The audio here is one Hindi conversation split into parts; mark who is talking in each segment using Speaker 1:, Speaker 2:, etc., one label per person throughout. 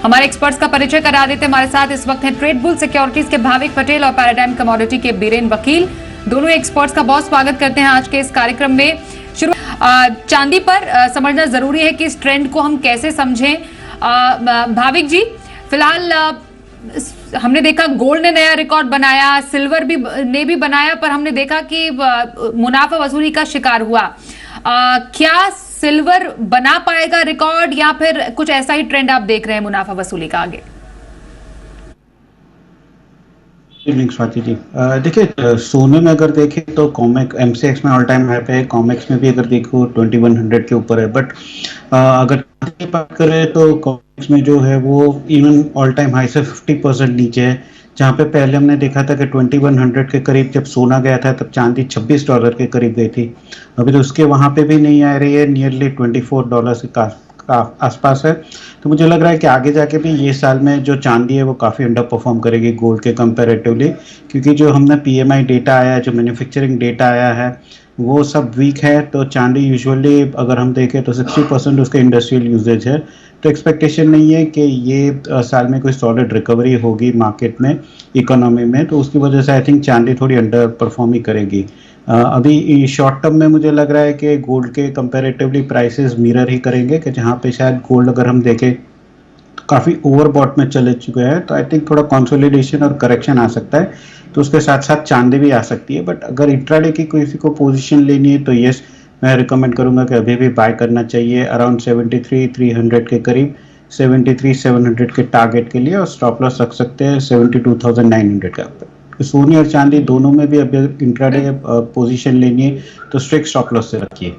Speaker 1: हमारे एक्सपर्ट्स का परिचय करा देते हैं। हमारे साथ इस वक्त हैं ट्रेड बुल सिक्योरिटीज के भाविक पटेल और पैराडाइम कमोडिटी के बीरेन वकील। दोनों एक्सपर्ट्स का बहुत स्वागत करते हैं आज के इस कार्यक्रम में। शुरू चांदी पर समझना जरूरी है कि इस ट्रेंड को हम कैसे समझें। भाविक जी, फिलहाल हमने देखा गोल्ड ने नया रिकॉर्ड बनाया, सिल्वर ने भी बनाया, पर हमने देखा कि मुनाफा वसूली का शिकार हुआ। क्या सिल्वर बना पाएगा रिकॉर्ड या फिर कुछ ऐसा ही ट्रेंड आप देख रहे हैं मुनाफा वसूली का आगे?
Speaker 2: स्वाति जी, देखिए सोने में अगर देखें तो कॉमेक एमसीएक्स में ऑल टाइम हाई पे है, कॉमेक्स में भी अगर देखो 2100 के ऊपर है, बट अगर बात करें तो कॉमेक्स में जो है वो इवन ऑल टाइम हाई से 50% नीचे है। जहाँ पे पहले हमने देखा था कि 2100 के करीब जब सोना गया था तब चांदी $26 के करीब गई थी। अभी तो उसके वहाँ पे भी नहीं आ रही है, नियरली $24 के आसपास है। तो मुझे लग रहा है कि आगे जाके भी ये साल में जो चांदी है वो काफ़ी अंडर परफॉर्म करेगी गोल्ड के कंपैरेटिवली, क्योंकि जो हमने पीएमआई डेटा आया है, जो मैन्युफैक्चरिंग डेटा आया है, वो सब वीक है। तो चांदी यूजुअली अगर हम देखें तो 60% उसका इंडस्ट्रियल यूजेज है। तो एक्सपेक्टेशन नहीं है कि ये साल में कोई सॉलिड रिकवरी होगी मार्केट में, इकोनॉमी में। तो उसकी वजह से आई थिंक चांदी थोड़ी अंडर परफॉर्म ही करेगी। अभी शॉर्ट टर्म में मुझे लग रहा है कि गोल्ड के कंपैरेटिवली प्राइसेस मिरर ही करेंगे, कि जहाँ पे शायद गोल्ड अगर हम देखें तो काफ़ी ओवरबॉट में चले चुके हैं। तो आई थिंक थोड़ा कंसोलिडेशन और करेक्शन आ सकता है, तो उसके साथ साथ चांदी भी आ सकती है। बट अगर इंट्राडे की किसी को पोजीशन लेनी है तो यस, मैं रिकमेंड करूंगा कि अभी भी बाय करना चाहिए अराउंड 73,300 के करीब, 73,700 के टारगेट के लिए, और स्टॉप लॉस रख सकते हैं 72,900 का। सोने और चांदी दोनों में भी अभी इंट्राडे पोजीशन लेनी है तो स्ट्रिक्ट स्टॉप लॉस से रखिए।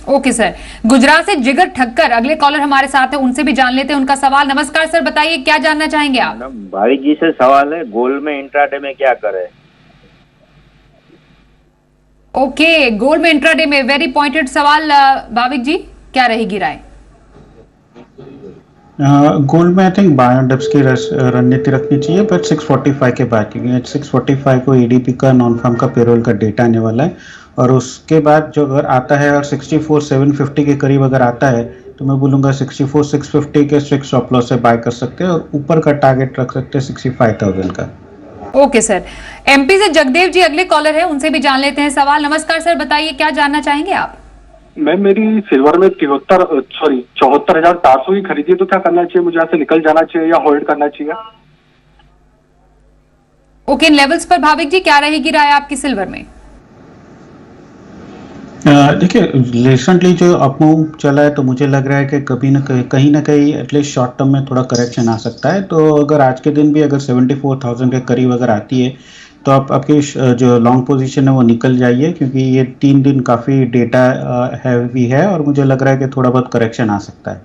Speaker 1: Okay sir. गुजरात से जिगर ठक्कर अगले कॉलर हमारे साथ है, उनसे भी जान लेते हैं उनका सवाल। नमस्कार सर, बताइए क्या जानना चाहेंगे आप?
Speaker 3: भाई जी से सवाल है, गोल्ड में इंट्राडे में क्या करें?
Speaker 1: ओके, गोल्ड में इंट्राडे में वेरी पॉइंटेड सवाल। भाविक जी, क्या रहेगी राय?
Speaker 2: गोल्ड में I think by on dips की रणनीति रखनी चाहिए, बट 645 के बाद, क्योंकि 645 को ईडीपी का नॉन फार्म का पेरोल का डेटा आने वाला है। और उसके बाद जो अगर आता है और 64,750 के करीब अगर आता है तो मैं बोलूँगा 64,650 के स्ट्रिक्ट स्टॉप लॉस से बाय कर सकते हैं, और ऊपर का टारगेट रख सकते हैं 65,000 का।
Speaker 1: Okay sir. एमपी से जगदेव जी अगले कॉलर है, उनसे भी जान लेते हैं सवाल। नमस्कार सर, बताइए क्या जानना चाहेंगे आप?
Speaker 4: मैम, मेरी सिल्वर में 74,400 की खरीदी है, तो क्या करना चाहिए? मुझे यहाँ से निकल जाना चाहिए या होल्ड करना चाहिए?
Speaker 1: ओके, इन लेवल्स पर भाविक जी क्या रहेगी राय आपकी सिल्वर में?
Speaker 2: देखिए रिसेंटली जो अपमूव चला है तो मुझे लग रहा है कि कभी कहीं ना कहीं एटलीस्ट शॉर्ट टर्म में थोड़ा करेक्शन आ सकता है। तो अगर आज के दिन भी अगर 74,000 के करीब अगर आती है तो आपकी जो लॉन्ग पोजीशन है वो निकल जाइए, क्योंकि ये 3 दिन काफ़ी डेटा हैवी है और मुझे लग रहा है कि थोड़ा बहुत करेक्शन आ सकता है।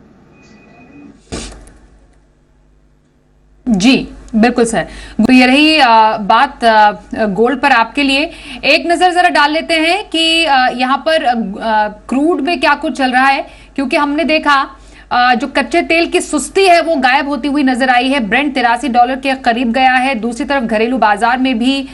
Speaker 1: जी बिल्कुल सर। तो ये रही बात गोल्ड पर आपके लिए। एक नजर जरा डाल लेते हैं कि यहाँ पर क्रूड में क्या कुछ चल रहा है, क्योंकि हमने देखा जो कच्चे तेल की सुस्ती है वो गायब होती हुई नजर आई है। ब्रेंट $83 के करीब गया है। दूसरी तरफ घरेलू बाजार में भी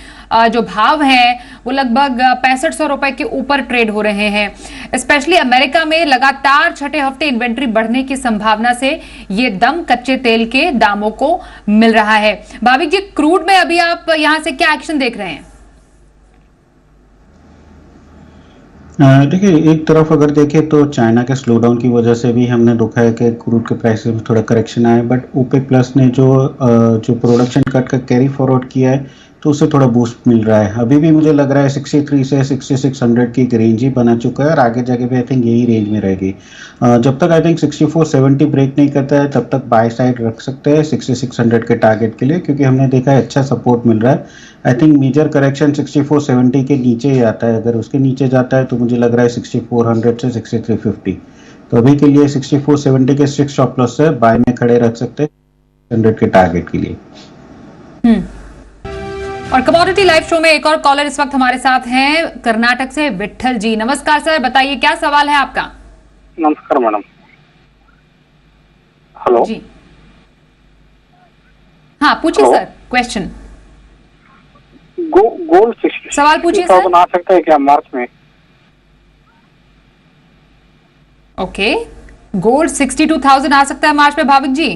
Speaker 1: जो भाव हैं वो लगभग 6500 रुपए के ऊपर ट्रेड हो रहे हैं। स्पेशली अमेरिका में लगातार छठे हफ्ते इन्वेंट्री बढ़ने की संभावना से ये दम कच्चे तेल के दामों को मिल रहा है। भाविक जी, क्रूड में अभी आप यहां से क्या एक्शन देख रहे हैं?
Speaker 2: देखिए एक तरफ अगर देखें तो चाइना के स्लो डाउन की वजह से भी हमने देखा है कि क्रूड के प्राइसेस में थोड़ा करेक्शन आया, बट ओपेक प्लस ने जो प्रोडक्शन कट का कैरी फॉरवर्ड किया है तो उससे थोड़ा बूस्ट मिल रहा है। अभी भी मुझे लग रहा है 63 से 6600 की एक रेंज ही बना चुका है, और आगे जाके भी आई थिंक यही रेंज में रहेगी। जब तक आई थिंक 6470 ब्रेक नहीं करता है तब तक बाय साइड रख सकते हैं 6600 के टारगेट के लिए, क्योंकि हमने देखा है अच्छा सपोर्ट मिल रहा है। आई थिंक मेजर करेक्शन 6470 के नीचे ही आता है। अगर उसके नीचे जाता है तो मुझे लग रहा है 6400 से 6350। तो अभी के लिए 6470 के स्ट्रिक्ट स्टॉप लॉस से बाय में खड़े रख सकते हैं 100 के टारगेट के लिए।
Speaker 1: और कमोडिटी लाइव शो में एक और कॉलर इस वक्त हमारे साथ हैं, कर्नाटक से विट्ठल जी। नमस्कार सर, बताइए क्या सवाल है आपका?
Speaker 4: नमस्कार मैडम। हेलो
Speaker 1: जी हाँ, पूछिए सर क्वेश्चन।
Speaker 4: गोल्ड 60
Speaker 1: सवाल पूछिए सर।
Speaker 4: बना सकता है क्या मार्च में?
Speaker 1: ओके, गोल्ड 62,000 आ सकता है मार्च में भाविक जी?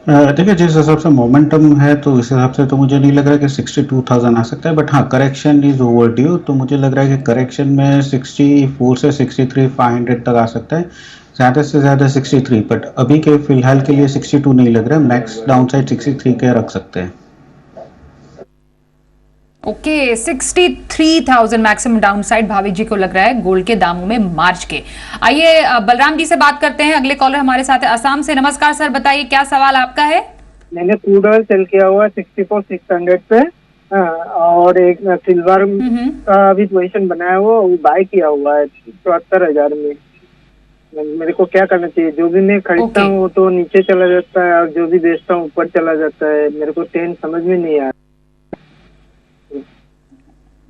Speaker 2: देखिए, जिस हिसाब से मोमेंटम है तो इस हिसाब से तो मुझे नहीं लग रहा कि 62,000 आ सकता है, बट हाँ, करेक्शन इज ओवर ड्यू, तो मुझे लग रहा है कि करेक्शन में 64 से 63,500 तक आ सकता है, ज़्यादा से ज़्यादा 63, बट अभी के फिलहाल के लिए 62 नहीं लग रहा है, मैक्स डाउन साइड 63 के रख सकते हैं।
Speaker 1: ओके, 63,000 मैक्सिमम डाउनसाइड भाविक जी को लग रहा है गोल्ड के दामों में मार्च के। आइए बलराम जी से बात करते हैं, अगले कॉलर हमारे साथ है असम से। नमस्कार सर, बताइए क्या सवाल आपका है? मैंने
Speaker 5: क्रूड ऑयल सेल किया हुआ है 64,600 पे, और एक सिल्वर का भी पोजीशन बनाया हुआ, वो बाय किया हुआ है 74,000 में। मेरे को क्या करना चाहिए? जो भी मैं खरीदता हूँ वो तो नीचे चला जाता है, और जो भी बेचता हूँ ऊपर चला जाता है। मेरे को ट्रेंड समझ में नहीं आ रहा।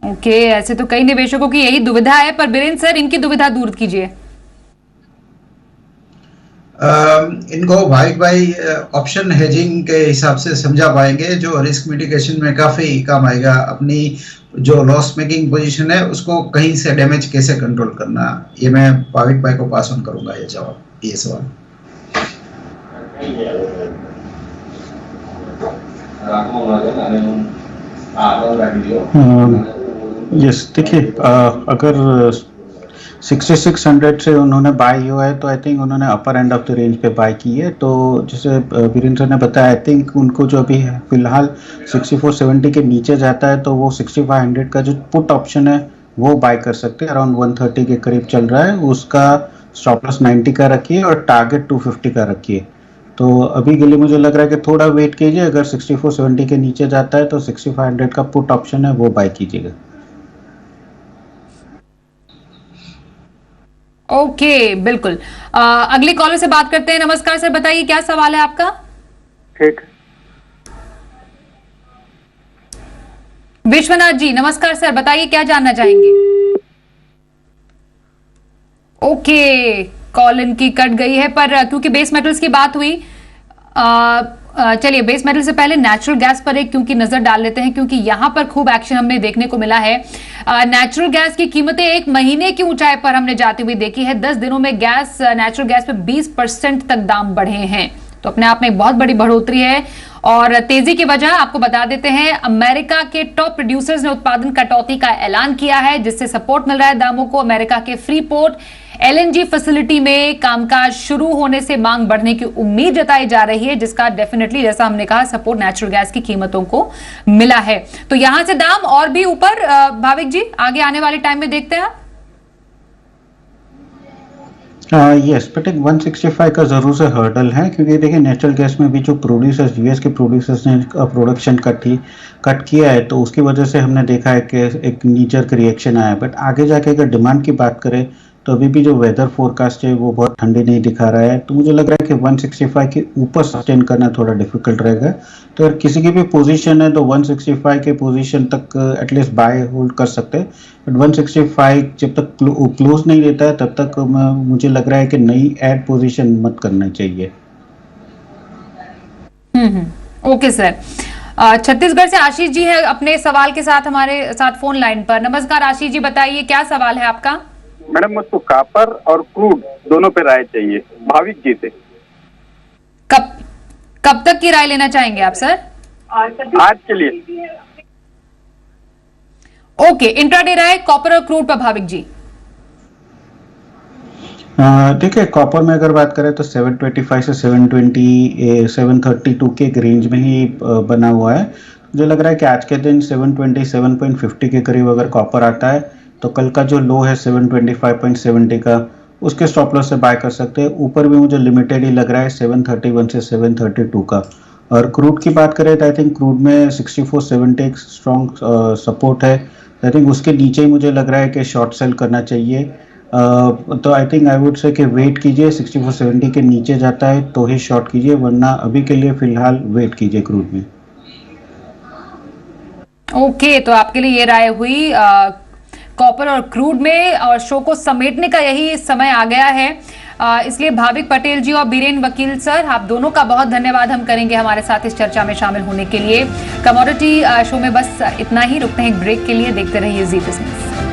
Speaker 1: ओके, ऐसे तो कई निवेशकों की यही दुविधा है, पर बीरेंद्र सर इनकी दुविधा दूर कीजिए।
Speaker 6: इनको भाई ऑप्शन हेजिंग के हिसाब से समझा पाएंगे, जो रिस्क मिटिगेशन में काफी काम आएगा। अपनी जो लॉस मेकिंग पोजीशन है उसको कहीं से डैमेज कैसे कंट्रोल करना, ये मैं भाविक भाई को पास ऑन करूंगा ये सवाल।
Speaker 2: यस, देखिए, अगर 6600 से उन्होंने बाय हुआ है तो आई थिंक उन्होंने अपर एंड ऑफ द रेंज पे बाय की है, तो जैसे वीरेंद्र सर ने बताया, आई थिंक उनको जो अभी है फिलहाल 6470 के नीचे जाता है तो वो 6500 का जो पुट ऑप्शन है वो बाय कर सकते हैं। अराउंड 130 के करीब चल रहा है, उसका स्टॉप लॉस 90 का रखिए और टारगेट 250 का रखिए। तो अभी के लिए मुझे लग रहा है कि थोड़ा वेट कीजिए, अगर 6470 के नीचे जाता है तो 6500 का पुट ऑप्शन है वो बाय कीजिएगा।
Speaker 1: ओके, बिल्कुल। अगले कॉलर से बात करते हैं। नमस्कार सर, बताइए क्या सवाल है आपका?
Speaker 5: ठीक।
Speaker 1: विश्वनाथ जी, नमस्कार सर, बताइए क्या जानना चाहेंगे? ओके, कॉल इनकी कट गई है, पर क्योंकि बेस मेटल्स की बात हुई, चलिए बेस मेटल से पहले नेचुरल गैस पर एक क्योंकि नजर डाल लेते हैं, क्योंकि यहां पर खूब एक्शन हमें देखने को मिला है। नेचुरल गैस की कीमतें एक महीने की ऊंचाई पर हमने जाती हुई देखी है। 10 दिनों में नेचुरल गैस पे 20% तक दाम बढ़े हैं, तो अपने आप में एक बहुत बड़ी बढ़ोतरी है। और तेजी की वजह आपको बता देते हैं, अमेरिका के टॉप प्रोड्यूसर्स ने उत्पादन कटौती का ऐलान किया है, जिससे सपोर्ट मिल रहा है दामों को। अमेरिका के फ्रीपोर्ट एलएनजी फैसिलिटी में कामकाज शुरू होने से मांग बढ़ने की उम्मीद जताई जा रही है, जिसका डेफिनेटली, जैसा हमने कहा, सपोर्ट नेचुरल गैस की कीमतों को मिला है। तो यहां से दाम और भी ऊपर भाविक जी आगे आने वाले टाइम में देखते हैं।
Speaker 2: यस, बट एक 165 का जरूर से हर्डल है, क्योंकि देखिए नेचुरल गैस में भी जो प्रोड्यूसर्स, यूएस के प्रोड्यूसर्स ने प्रोडक्शन कट किया है, तो उसकी वजह से हमने देखा है कि एक नीचर रिएक्शन आया है। बट आगे जाके अगर डिमांड की बात करें तो अभी भी जो वेदर फोरकास्ट है वो बहुत ठंडी नहीं दिखा रहा है, तो मुझे लग रहा है कि 165 के ऊपर सस्टेन करना थोड़ा डिफिकल्ट रहेगा। तो अगर किसी की भी पोजीशन है तो 165 के पोजीशन तक एटलीस्ट बाय होल्ड कर सकते हैं, बट 165 जब तक क्लोज नहीं रहता है तब तक मुझे लग रहा है कि नई ऐड पोजीशन मत करना चाहिए।
Speaker 1: Okay sir. छत्तीसगढ़ से आशीष जी है अपने सवाल के साथ हमारे साथ फोन लाइन पर। नमस्कार आशीष जी, बताइए क्या सवाल है आपका?
Speaker 4: मैडम, मुझको कॉपर और क्रूड दोनों पे राय चाहिए भाविक जी से।
Speaker 1: कब तक की राय लेना चाहेंगे आप सर?
Speaker 4: आज के लिए।
Speaker 1: ओके, इंट्राडे राय कॉपर और क्रूड पर भाविक जी।
Speaker 2: देखिए, कॉपर में अगर बात करें तो 725 से 720 732 के एक रेंज में ही बना हुआ है। मुझे लग रहा है कि आज के दिन 727.50 के करीब अगर कॉपर आता है तो कल का जो लो है 725.70 का, उसके स्टॉप लॉस से बाय कर सकते हैं। ऊपर भी मुझे लिमिटेड ही लग रहा है 731 से 732 का। और क्रूड की बात करें तो आई थिंक क्रूड में 6470 एक स्ट्रॉन्ग सपोर्ट है। आई थिंक उसके नीचे ही मुझे लग रहा है कि शॉर्ट सेल करना चाहिए। तो I think I would say कि वेट कीजिए, 6470 के नीचे जाता है तो ही शॉर्ट कीजिए, वरना अभी के लिए फिलहाल वेट कीजिए क्रूड में।
Speaker 1: ओके, तो आपके लिए ये राय हुई कॉपर और क्रूड में, और शो को समेटने का यही समय आ गया है। इसलिए भाविक पटेल जी और बीरेन वकील सर, आप दोनों का बहुत धन्यवाद हम करेंगे हमारे साथ इस चर्चा में शामिल होने के लिए। कमोडिटी शो में बस इतना ही, रुकते हैं एक ब्रेक के लिए, देखते रहिए जी बिजनेस।